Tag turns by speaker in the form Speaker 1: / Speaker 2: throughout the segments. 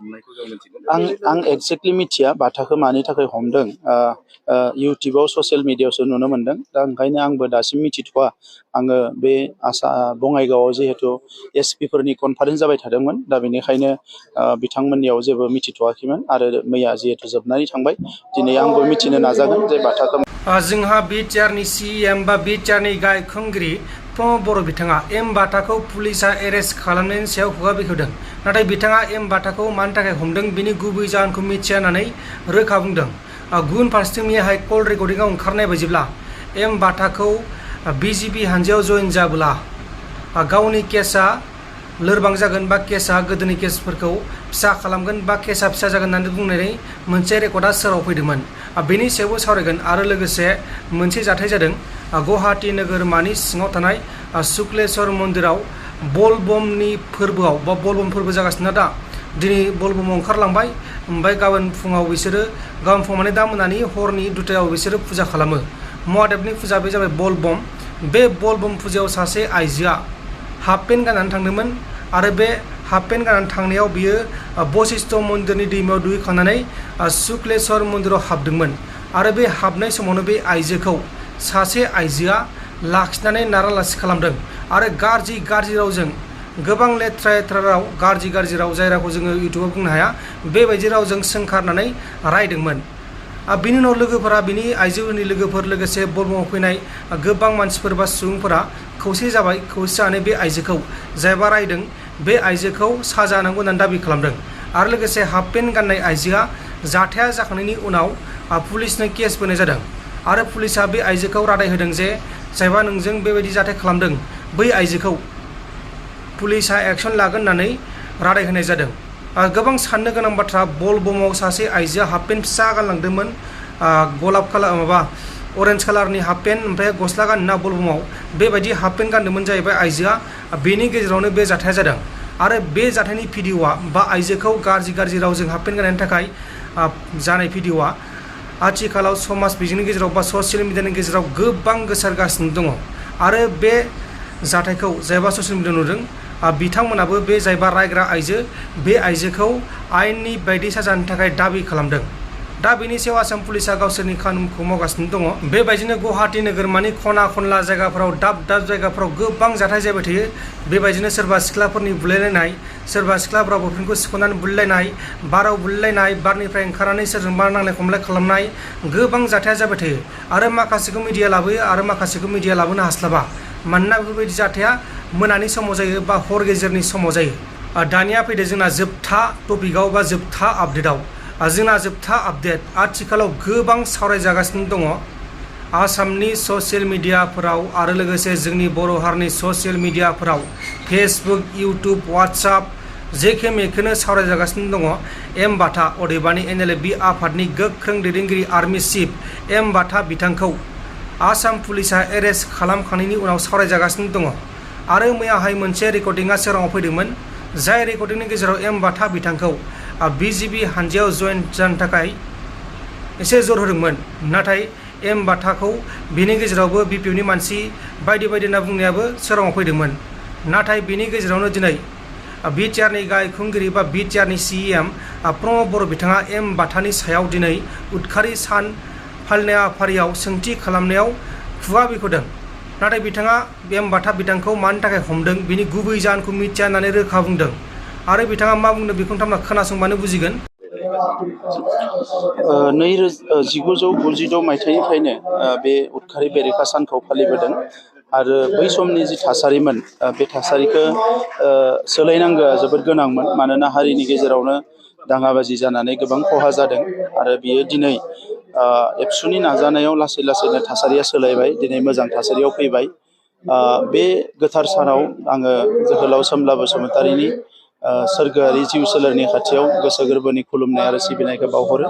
Speaker 1: हमनायखौ जों मिथिगौ।
Speaker 2: आं एक्जेक्टलि मिथिया बाथाखौ मानि थाखाय हमदों। इउटुबाव ससियेल मिडियायावसो नुनो मोनदों। दा ओंखायनो आंबो दासिम मिथिथ'वा। आङो बे बङाइगावआव जिहेतु एसपि फोरनि कनफारेन्स जाबाय थादोंमोन, दा बेनिखायनो बिथांमोननियाव जेबो मिथिथ'वाखैमोन आरो मैया जिहेतु जोबनानै थांबाय, दिनै आंबो मिथिनो नाजागोन जे बाथाखौ।
Speaker 3: जोंहा बिटिआरनि सिएम बा बिटिआरनि गाहाय खुंगिरि बर' बिथाङा एम बाथाखौ पुलिसा एरेस्ट खालामनायनि सायाव खुगा बेखेवदों। नाथाय बिथाङा एम बाथाखौ मानि थाखाय हमदों बिनि गुबै जाहोनखौ मिथिया होननानै रोखा बुंदों। गुबुन फारसेथिं मैयाहाय कल रेकर्डिंआव ओंखारनाय बायदिब्ला एम बाथाखौ बिजिबि हानजायाव जयेन जाब्ला गावनि केसआ लोरबां जागोन बा केसआ गोदोनि केसफोरखौ फिसा खालामगोन बा केसआ फिसा जागोन होननानै बुंनानै मोनसे रेकर्डआ सोराव फैदोंमोन। बेनि सायावबो सावरायगोन आरो लोगोसे मोनसे जाथाय जादों गुवाहाटी नोगोरमानि सिङाव थानाय शुक्लेश्वर मन्दिराव बलबमनि फोरबोआव बा बलबम फोरबो जागासिनो दा। दिनै बलबमाव ओंखारलांबाय, ओमफ्राय गाबोन फुङाव बिसोरो गाबोन फुङाव माने दा मोनानि हरनि दुथायाव बिसोरो फुजा खालामो। महादेबनि फुजा बे जाबाय बलबम। बे बलबम फुजायाव सासे आइजोआ हाफ पेन्ट गाननानै थांदोंमोन आरो बे हाफ पेन्ट गाननानै थांनायाव बियो बशिष्ठ मन्दिरनि दैमायाव दुगैखांनानै शुक्लेश्वर मन्दिराव हाबदोंमोन आरो बे हाबनाय समावनो बे आइजोखौ सासे आइजोआ लाखिनानै नारालासि खालामदों आरो गाज्रि रावजों गोबां लेथ्रा राव, गाज्रि राव, जाय रावखौ जोङो इउटुबाव बुंनो हाया, बेबायदि रावजों सोंखारनानै रायदोंमोन। बिनि उनाव लोगोफोरा, बिनि आइजोफोरनि लोगोफोर, लोगोसे बलबमाव फैनाय गोबां मानसिफोर बा सुबुंफोरा खौसे जाबाय। खौसे जानानै बे आइजोखौ जायबा रायदों बे आइजोखौ साजा होनांगौ होननानै दाबि खालामदों आरो लोगोसे हाफ पेन्ट गाननाय आइजोआ जाथाया जाखांनायनि उनाव पुलिसनो केस बोनाय जादों आरो पुलिसा बे आइजोखौ रादाय होदों जे जायबा नोंजों बेबायदि जाथाय खालामदों बै आइजोखौ पुलिसा एक्सन लागोन होननानै रादाय होनाय जादों। गोबां साननो गोनां बाथ्रा, बलबमाव सासे आइजोआ हाफ पेन्ट फिसा गानलांदोंमोन, गलाब कालार अरेन्ज कालारनि हाफ पेन्ट, ओमफ्राय गस्ला गानना बलबमाव बेबायदि हाफ पेन्ट गानदोंमोन जाहैबाय आइजोआ। बेनि गेजेरावनो बे जाथाया जादों आरो बे जाथायनि भिडिअआ बा आइजोखौ गाज्रि रावजों हाफ पेन्ट गाननायनि थाखाय जानाय भिडिअआ आथिखालाव समाज बिजोंनि गेजेराव बा ससियेल मिडियानि गेजेराव गोबां गोसारगासिनो दङ आरो बे जाथायखौ जायबा ससियेल मिडियायाव नुदों बिथांमोनाबो बे जायबा रायग्रा आइजो बे आइजोखौ आयेननि बायदि साजानि थाखाय दाबि खालामदों। दा बेनि सायाव आसाम पुलिसा गावसोरनि खामानिखौ मावगासिनो दङ। बेबायदिनो गुवाहाटी नोगोरमानि खना खनला जायगाफोराव दाब जायगाफोराव गोबां जाथाय जाबाय थायो। बेबायदिनो सोरबा सिख्लाफोरनि बुलायलायनाय, सोरबा सिख्लाफोरा बयफ्रेन्डखौ सिख'नानै बुलायलायनाय, बाराव बुलायलायनाय, बारनिफ्राय ओंखारनानै सोरजोंबा नांलाय खमलाय खालामनाय, गोबां जाथाया जाबाय थायो आरो माखासेखौ मिडिया लाबोयो आरो माखासेखौ मिडिया लाबोनो हास्लाबा। मानोना बेफोरबायदि जाथाया मोनानि समाव जायो बा हर गेजेरनि समाव जायो। दानिया फैदो जोंना जोबथा टपिकआव बा जोबथा आपडेटआव। जोंना जोबथा आपडेट, आथिखालाव गोबां सावरायजागासिनो दङ आसामनि ससियेल मिडियाफोराव आरो लोगोसे जोंनि बर' हारिनि ससियेल मिडियाफोराव, फेसबुक, इउटुब, वाट्सएप, जेखे मेखेनो सावरायजागासिनो दङ एम बाथा, अदेबानि NLFB आफादनि गोख्रों दैदेनगिरि आर्मि चिफ एम बाथा बिथांखौ आसाम पुलिसा एरेस्ट खालामखांनायनि उनाव सावरायजागासिनो दङ आरो मैयाहाय मोनसे रेकर्डिंआ सोराङाव फैदोंमोन, जाय रेकर्डिंनि गेजेराव एम बाथा बिथांखौ बिजिबि हानजायाव जयेन जानो थाखाय एसे जर होदोंमोन। नाथाय एम बाथाखौ बिनि गेजेरावबो BPFनि मानसि बायदि होनना बुंनायाबो सोराङाव फैदोंमोन। नाथाय बिनि गेजेरावनो दिनै बिटिआरनि गाहाय खुंगिरि बा बिटिआरनि सिएम बर' बिथाङा एम बाथानि सायाव दिनै उदखारि सान फालिनाय हाबाफारियाव सोंथि खालामनायाव खुगा बेखेवदों। नाथाय बिथाङा एम बाथा बिथांखौ मानि थाखाय हमदों बिनि गुबै जाहोनखौ मिथिया होननानै रोखा बुंदों आरो बिथाङा मा बुंदों बेखौ नोंथांमोना खोनासंबानो बुजिगोन।
Speaker 2: 1992 मायथाइनिफ्रायनो बे उदखारि बेरेखा सानखौ फालिबोदों आरो बै समनि जि थासारिमोन बे थासारिखौ सोलायनांगौआ जोबोद गोनांमोन। मानोना हारिनि गेजेरावनो दाङाबाजि जानानै गोबां खहा जादों आरो बियो दिनै एबसुनि नाजानायाव लासैनो थासारिया सोलायबाय, दिनै मोजां थासारियाव फैबाय। बे गोथार सानाव आङो जोहोलाव सोमब्ला बसुमतारीनि सोरगोआरि जिउ सोलेरनि खाथियाव गोसो गोरबोनि खुलुमनाय आरो सिबिनायखौ बावहरो।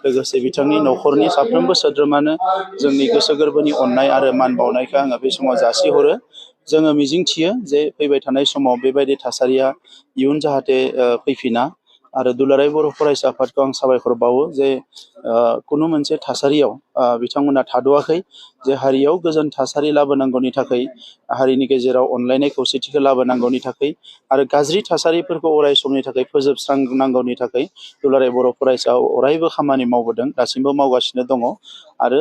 Speaker 2: लोगोसे बिथांनि न'खरनि साफ्रोमबो सोद्रोमानो जोंनि गोसो गोरबोनि अननाय आरो मान बावनायखौ आङो बे समाव जासिहरो। जोङो मिजिंथियो जे फैबाय थानाय समाव बेबायदि थासारिया इयुन जाहाथे फैफिना आरो दुलाराय बर' फरायसा आफादखौ आं साबायखर बावो जे कुनु मोनसे थासारियाव बिथांमोना थाद'आखै जे हारियाव गोजोन थासारि लाबोनांगौनि थाखाय हारिनि गेजेराव अनलायनाय खौसेथिखौ लाबोनांगौनि थाखाय आरो गाज्रि थासारिफोरखौ अराय समनि थाखाय फोजोबस्रांनांगौनि थाखाय दुलाराय बर' फरायसा अरायबो खामानि मावबोदों दासिमबो मावगासिनो दङ आरो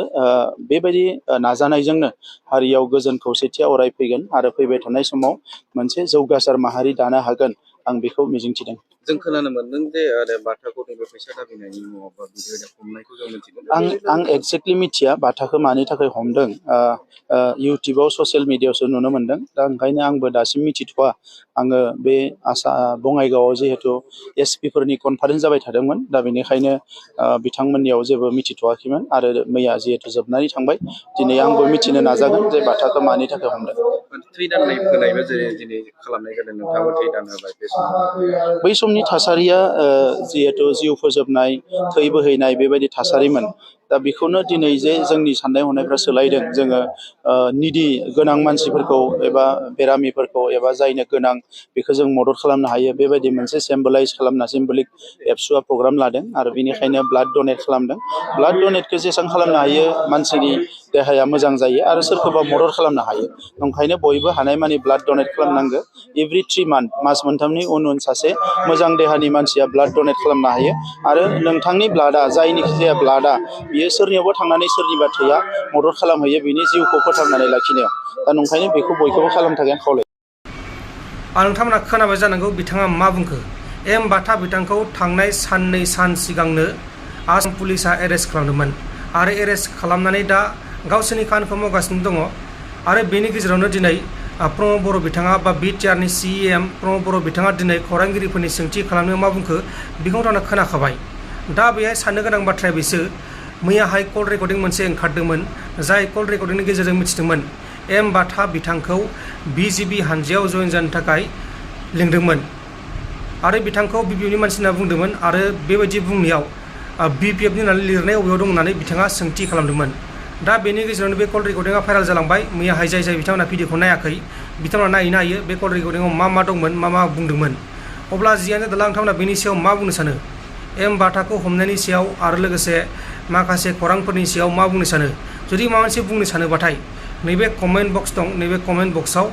Speaker 2: बेबायदि नाजानायजोंनो हारियाव गोजोन खौसेथिया अराय फैगोन आरो फैबाय थानाय समाव मोनसे जौगासार माहारि दानो हागोन आं बेखौ मिजिंथिदों।
Speaker 1: जों खोनानो मोनदों जे बाथाखौ नैबे फैसा दाबिनायनि मुङाव बा बिदि हमनायखौ जों मिथिदों।
Speaker 2: आं एक्जेक्टलि मिथिया बाथाखौ मानि थाखाय हमदों इउटुबाव ससियेल मिडियायावसो नुनो मोनदों दा ओंखायनो आंबो दासिम मिथिथ'वा आङो बे बङाइगावआव जिहेतु एसपि फोरनि कनफारेन्स जाबाय थादोंमोन दा बेनिखायनो बिथांमोननियाव जेबो मिथिथ'वाखैमोन आरो मैया जिहेतु जोबनानै थांबाय दिनै आंबो मिथिनो नाजागोन जे बाथाखौ मानि थाखाय हमदों।
Speaker 1: थै दाननाय फोनायबो जेरै दिनै खालामनाय जादों नोंथाङाबो थै दान होबाय बे समाव
Speaker 2: बै समनि थासारिया जिहेतु जिउ फोजोबनाय थै बोहैनाय बेबायदि थासारिमोन दा बेखौनो दिनै जे जोंनि साननाय हनायफ्रा सोलायदों जोङो निदि गोनां मानसिफोरखौ एबा बेरामिफोरखौ एबा जायनो गोनां बेखौ जों मदद खालामनो हायो बेबायदि मोनसे सिम्बलाइज खालामना सिम्बलिक एबसुआ प्रग्राम लादों आरो बेनिखायनो ब्लाड डनेट खालामदों। ब्लाड डनेटखौ जेसेबां खालामनो हायो मानसिनि देहाया मोजां जायो आरो सोरखौबा मदद खालामनो हायो ओंखायनो बयबो हानायमानि ब्लाड डनेट खालामनांगौ एभ्रि 3 मान्थ मास मोनथामनि उन सासे मोजां देहानि मानसिया ब्लाड डनेट खालामनो हायो आरो नोंथांनि ब्लाडआ जायनिखि जाया ब्लाडआ बियो सोरनियावबा थांनानै सोरनिबा थैया मदद खालामहैयो बिनि जिउखौ फोथांनानै लाखिनायाव दा नंखायनो बेखौ बयखौबो खालामनो थाखाय खावलायो।
Speaker 3: नोंथांमोना खोनाबाय जानांगौ बिथाङा मा बुंखो एम बाथा बिथांखौ थांनाय साननै सान सिगांनो आसाम पुलिसा एरेस्ट खालामदोंमोन आरो एरेस्ट खालामनानै दा गावसोरनि खामानिखौ मावगासिनो दङ आरो बेनि गेजेरावनो दिनै प्रमद बर' बिथाङा बा बिटिआरनि सिएम प्रमद बर' बिथाङा दिनै खौरांगिरिफोरनि सोंथि खालामनायाव मा बुंखो बेखौ नोंथाङा खोनाखाबाय दा बेहाय साननो गोनां बाथ्राया बेसो मैयाहाय कल रेकर्डिं मोनसे ओंखारदोंमोन जाय कल रेकर्डिंनि गेजेरजों मिथिदोंमोन एम बाथा बिथांखौ बिजिबि हानजायाव जयेन जानो थाखाय लिंदोंमोन आरो बिथांखौ बिपिएफनि मानसि होनना बुंदोंमोन आरो बेबायदि बुंनायाव बिपिएफनि होननानै लिरनाय अबेयाव दं होननानै बिथाङा सोंथि खालामदोंमोन। दा बेनि गेजेरावनो बे कल रेकर्डिंआ भाइराल जालांबाय मैयाहाय जाय बिथांमोना भिडिअखौ नायाखै बिथांमोना नायनो हायो बे कल रेकर्डिंआव मा दंमोन मा बुंदोंमोन अब्ला जियानो जादोला नोंथांमोना बेनि सायाव मा बुंनो सानो एम बाथाखौ हमनायनि सायाव आरो लोगोसे माखासे खौरांफोरनि सायाव मा बुंनो सानो जुदि माबा मोनसे बुंनो सानोबाथाय नैबे कमेन्ट बक्स दं नैबे कमेन्ट बक्सआव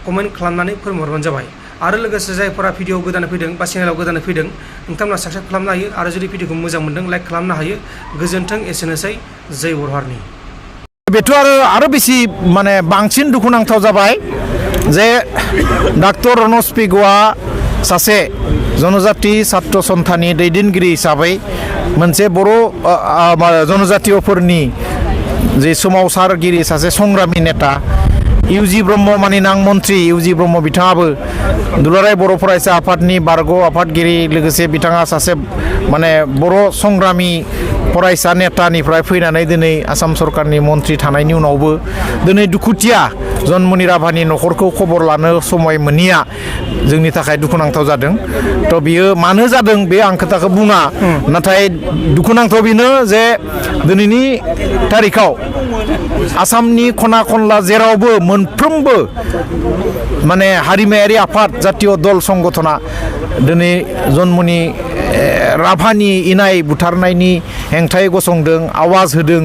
Speaker 3: कमेन्ट खालामनानै फोरमायहरबानो जाबाय आरो लोगोसे जायफोरा भिडिअ गोदानै फैदों बा चेनेलाव गोदानै फैदों नोंथांमोना साबस्क्राइब खालामनो हायो आरो जुदि भिडिअखौ मोजां मोनदों लाइक खालामनो हायो गोजोन्थों एसेनोसै जय बर' हारिनि।
Speaker 4: बेथ' आरो बेसि माने बांसिन दुखुनांथाव जाबाय जे डाक्टर रनज पेगुआ सासे जनजाति छात्र सन्थाननि दैदेनगिरि हिसाबै मोनसे बर' जनजातिफोरनि जे सोमावसारगिरि सासे संग्रामि नेता इउजि ब्रह्म मानिनां मन्त्रि इउजि ब्रह्म बिथाङाबो दुलाराय बर' फरायसा आफादनि बारग' आफादगिरि लोगोसे बिथाङा सासे माने बर' संग्रामि फरायसा नेतानिफ्राय फैनानै दिनै आसाम सरकारनि मन्त्रि थानायनि उनावबो दिनै दुखुथिया जन्मनि राभानि न'खरखौ खबर लानो समय मोनिया जोंनि थाखाय दुखुनांथाव जादों। थ' बियो मानो जादों बे आं खोथाखौ बुङा नाथाय दुखुनांथाव बेनो जे दिनैनि थारिखाव आसामनि खना खनला जेरावबो मोनफ्रोमबो माने हारिमायारि आफाद जातीय दल संगठना दिनै जन्मनि राभानि इनाय बुथारनायनि हेंथायै गसंदों आवाज होदों